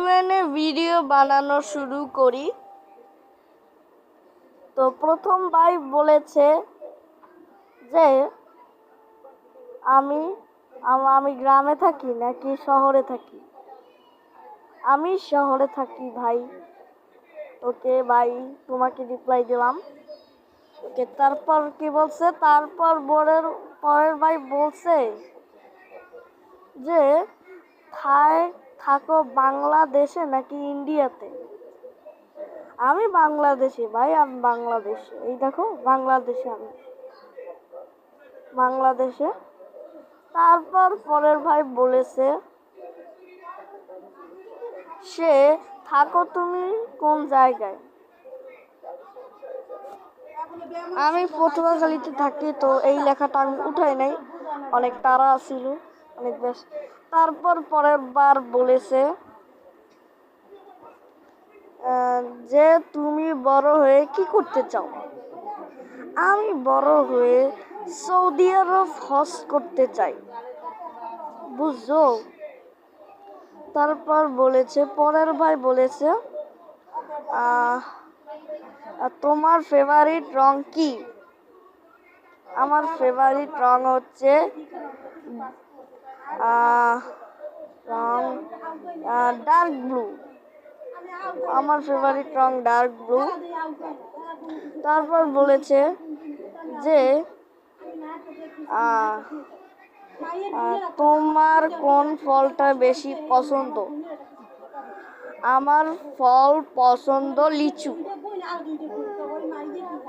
QnA video বানানো শুরু করি। তো প্রথম ভাই বলেছে যে আমি আমি গ্রামে থাকি নাকি শহরে থাকি। আমি শহরে থাকি ভাই। ওকে ভাই, তোমাকে রিপ্লাই দিলাম। ওকে, তারপর কি বলছে, তারপর পরের ভাই বলছে যে থাকো বাংলাদেশে নাকি ইন্ডিয়াতে। আমি বাংলাদেশে ভাই, আমি বাংলাদেশে। এই দেখো বাংলাদেশে, আমি বাংলাদেশে। তারপর পরের ভাই বলেছে সে থাকো তুমি কোন জায়গায়। আমি পটুয়াখালীতে থাকি। তো এই লেখাটা আমি উঠাই নাই, অনেক তাড়া ছিল, অনেক বেশ। তারপর পরের বার বলেছে যে তুমি বড় হয়ে কি করতে চাও। আমি বড় হয়ে সৌদি আরব হজ করতে চাই, বুঝছো। তারপর বলেছে পরের ভাই বলেছে তোমার ফেভারিট রং কি। আমার ফেভারিট রং হচ্ছে রং ডার্ক ব্লু। আমার ফেভারিট রং ডার্ক ব্লু। তারপর বলেছে যে তোমার কোন ফলটা বেশি পছন্দ। আমার ফল পছন্দ লিচু।